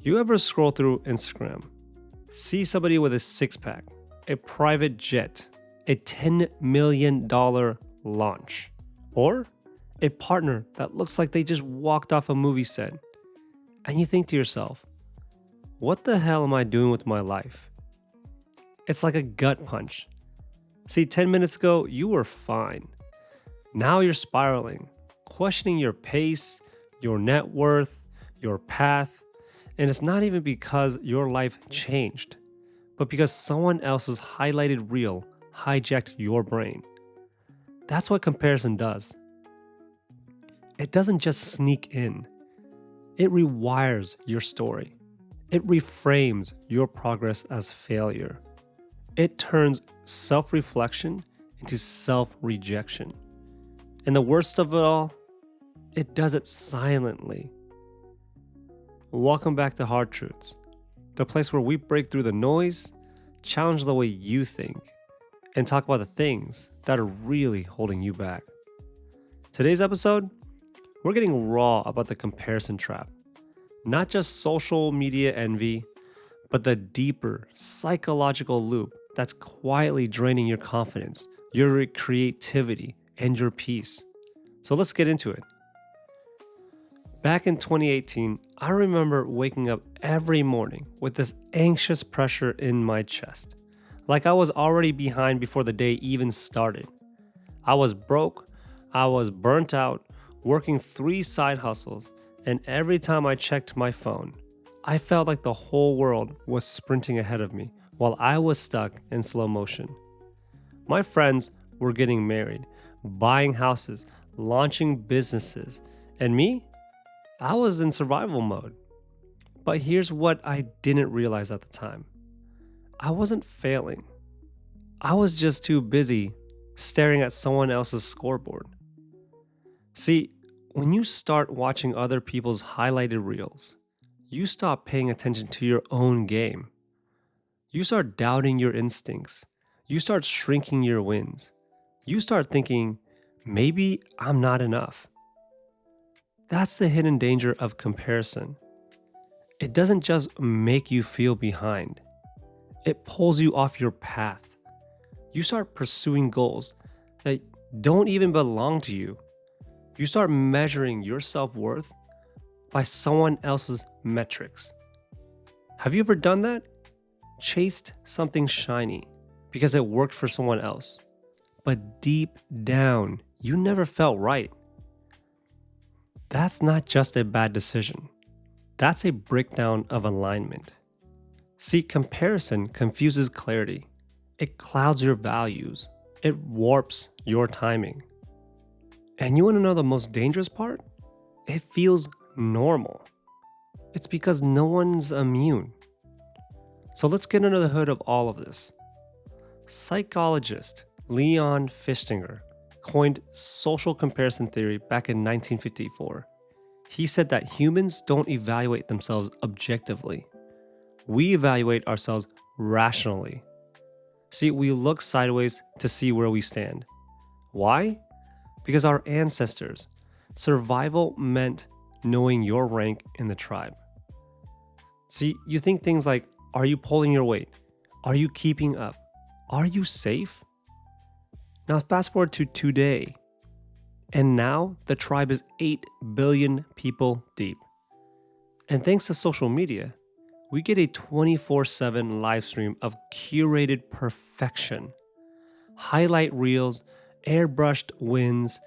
You ever scroll through Instagram, see somebody with a six pack, a private jet, a $10 million launch, or a partner that looks like they just walked off a movie set, and you think to yourself, what the hell am I doing with my life? It's like a gut punch. See, 10 minutes ago, you were fine. Now you're spiraling, questioning your pace, your net worth, your path, and it's not even because your life changed, but because someone else's highlighted reel hijacked your brain. That's what comparison does. It doesn't just sneak in, it rewires your story. It reframes your progress as failure. It turns self-reflection into self-rejection. And the worst of it all, it does it silently. Welcome back to Hard Truths, the place where we break through the noise, challenge the way you think, and talk about the things that are really holding you back. Today's episode, we're getting raw about the comparison trap. Not just social media envy, but the deeper psychological loop that's quietly draining your confidence, your creativity, and your peace. So let's get into it. Back in 2018, I remember waking up every morning with this anxious pressure in my chest, like I was already behind before the day even started. I was broke, I was burnt out, working 3 side hustles, and every time I checked my phone, I felt like the whole world was sprinting ahead of me while I was stuck in slow motion. My friends were getting married, buying houses, launching businesses, and me? I was in survival mode. But here's what I didn't realize at the time. I wasn't failing. I was just too busy staring at someone else's scoreboard. See, when you start watching other people's highlighted reels, you stop paying attention to your own game. You start doubting your instincts. You start shrinking your wins. You start thinking, maybe I'm not enough. That's the hidden danger of comparison. It doesn't just make you feel behind. It pulls you off your path. You start pursuing goals that don't even belong to you. You start measuring your self-worth by someone else's metrics. Have you ever done that? Chased something shiny because it worked for someone else, but deep down, you never felt right. That's not just a bad decision. That's a breakdown of alignment. See, comparison confuses clarity. It clouds your values. It warps your timing. And you want to know the most dangerous part? It feels normal. It's because no one's immune. So let's get under the hood of all of this. Psychologist Leon Festinger coined social comparison theory back in 1954. He said that humans don't evaluate themselves objectively. We evaluate ourselves rationally. See, we look sideways to see where we stand. Why? Because our ancestors, survival meant knowing your rank in the tribe. See, you think things like, are you pulling your weight? Are you keeping up? Are you safe? Now fast forward to today, and now the tribe is 8 billion people deep. And thanks to social media, we get a 24/7 live stream of curated perfection. Highlight reels, airbrushed wins,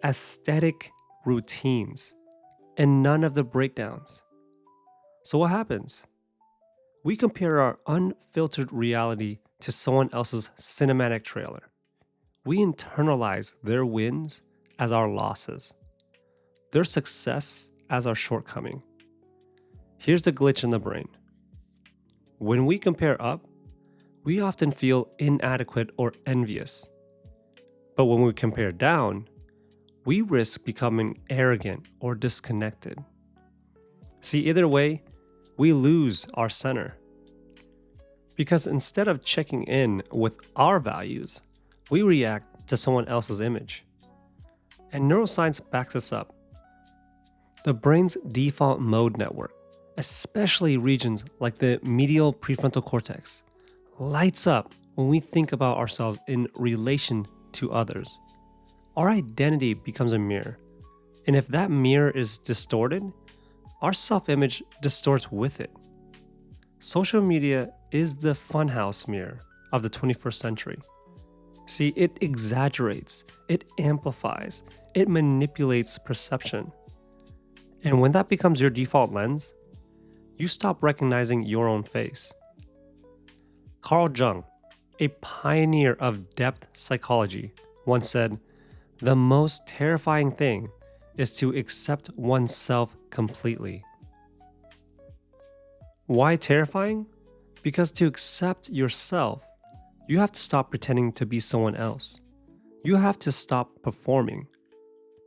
aesthetic routines, and none of the breakdowns. So what happens? We compare our unfiltered reality to someone else's cinematic trailer. We internalize their wins as our losses, their success as our shortcoming. Here's the glitch in the brain. When we compare up, we often feel inadequate or envious. But when we compare down, we risk becoming arrogant or disconnected. See, either way, we lose our center. Because instead of checking in with our values, we react to someone else's image. And neuroscience backs us up. The brain's default mode network especially regions like the medial prefrontal cortex, lights up when we think about ourselves in relation to others. Our identity becomes a mirror, and if that mirror is distorted, our self-image distorts with it. Social media is the funhouse mirror of the 21st century. See, it exaggerates, it amplifies, it manipulates perception. And when that becomes your default lens, you stop recognizing your own face. Carl Jung, a pioneer of depth psychology, once said, "The most terrifying thing is to accept oneself completely." Why terrifying? Because to accept yourself, you have to stop pretending to be someone else. You have to stop performing.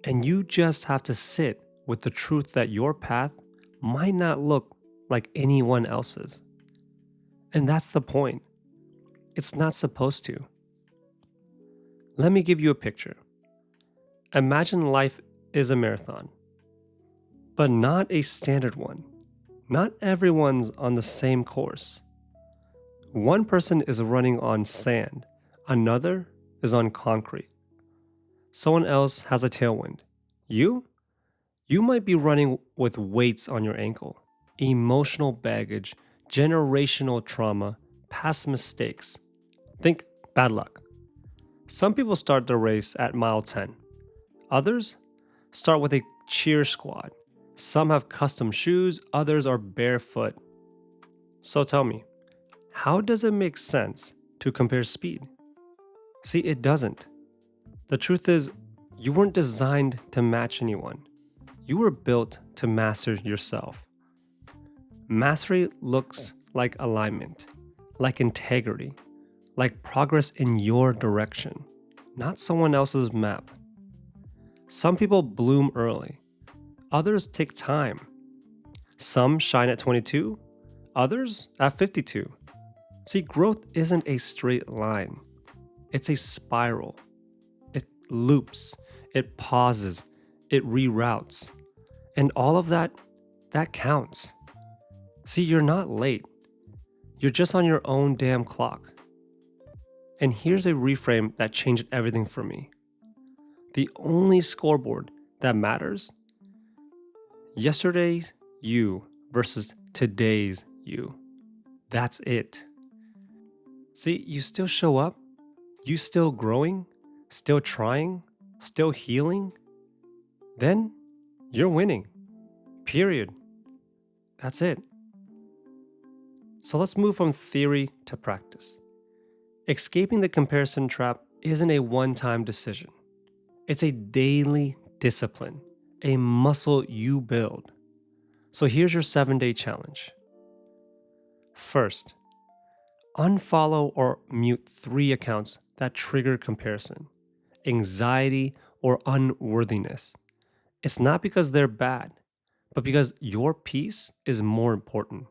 And you just have to sit with the truth that your path might not look like anyone else's. And that's the point. It's not supposed to. Let me give you a picture. Imagine life is a marathon, but not a standard one. Not everyone's on the same course. One person is running on sand, another is on concrete. Someone else has a tailwind. You might be running with weights on your ankle, emotional baggage, generational trauma, past mistakes. Think bad luck. Some people start the race at mile 10. Others start with a cheer squad. Some have custom shoes, others are barefoot. So tell me, how does it make sense to compare speed? See, it doesn't. The truth is, you weren't designed to match anyone. You were built to master yourself. Mastery looks like alignment, like integrity, like progress in your direction, not someone else's map. Some people bloom early, others take time. Some shine at 22, others at 52. See, growth isn't a straight line, it's a spiral. It loops, it pauses, it reroutes, and all of that counts. See, you're not late, you're just on your own damn clock. And here's a reframe that changed everything for me. The only scoreboard that matters: yesterday's you versus today's you. That's it. See, you still show up, you still growing, still trying, still healing, then you're winning. Period. That's it. So let's move from theory to practice. Escaping the comparison trap isn't a one-time decision. It's a daily discipline, a muscle you build. So here's your 7-day challenge. First, unfollow or mute 3 accounts that trigger comparison, anxiety, or unworthiness. It's not because they're bad, but because your peace is more important.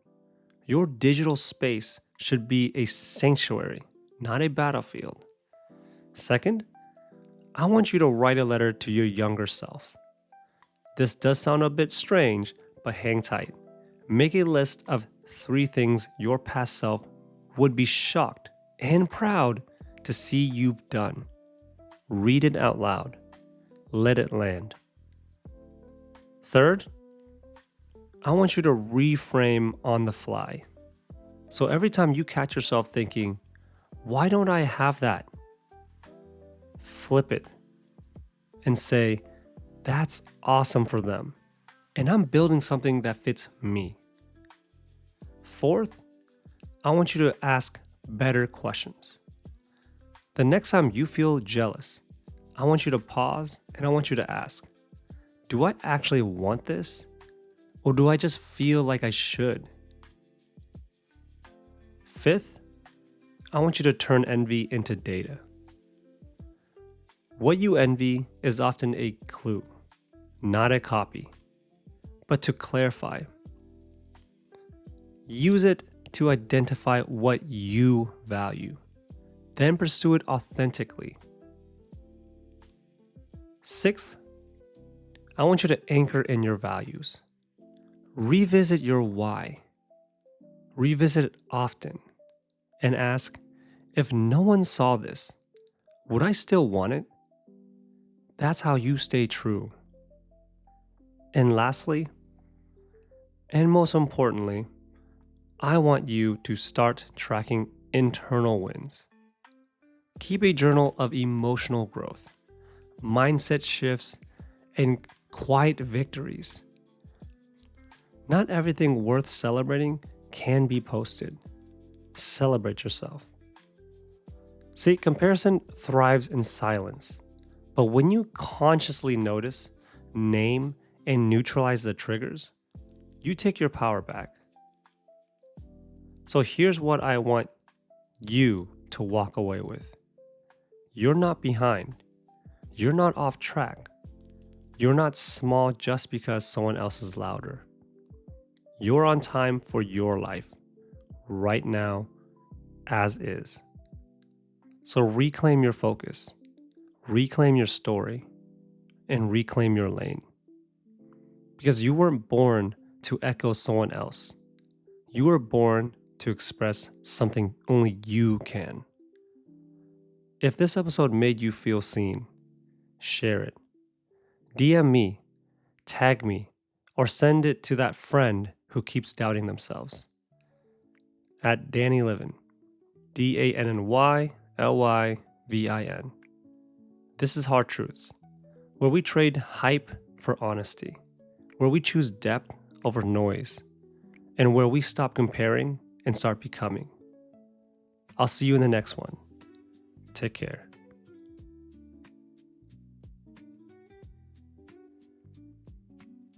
Your digital space should be a sanctuary, not a battlefield. Second, I want you to write a letter to your younger self. This does sound a bit strange, but hang tight. Make a list of 3 things your past self would be shocked and proud to see you've done. Read it out loud. Let it land. Third, I want you to reframe on the fly. So every time you catch yourself thinking, "Why don't I have that?" flip it and say, "That's awesome for them, and I'm building something that fits me." Fourth, I want you to ask better questions. The next time you feel jealous, I want you to pause and I want you to ask, do I actually want this? Or do I just feel like I should? Fifth, I want you to turn envy into data. What you envy is often a clue, not a copy. But to clarify, use it to identify what you value, then pursue it authentically. Sixth, I want you to anchor in your values. Revisit your why. Revisit it often and ask, if no one saw this, would I still want it? That's how you stay true. And lastly, and most importantly, I want you to start tracking internal wins. Keep a journal of emotional growth, mindset shifts, and quiet victories. Not everything worth celebrating can be posted. Celebrate yourself. See, comparison thrives in silence, but when you consciously notice, name, and neutralize the triggers, you take your power back. So here's what I want you to walk away with. You're not behind. You're not off track. You're not small just because someone else is louder. You're on time for your life, right now, as is. So reclaim your focus, reclaim your story, and reclaim your lane. Because you weren't born to echo someone else. You were born to express something only you can. If this episode made you feel seen, share it. DM me, tag me, or send it to that friend who keeps doubting themselves. At Danny Livin, DANNYLYVIN. This is Hard Truths, where we trade hype for honesty, where we choose depth over noise, and where we stop comparing and start becoming. I'll see you in the next one. Take care.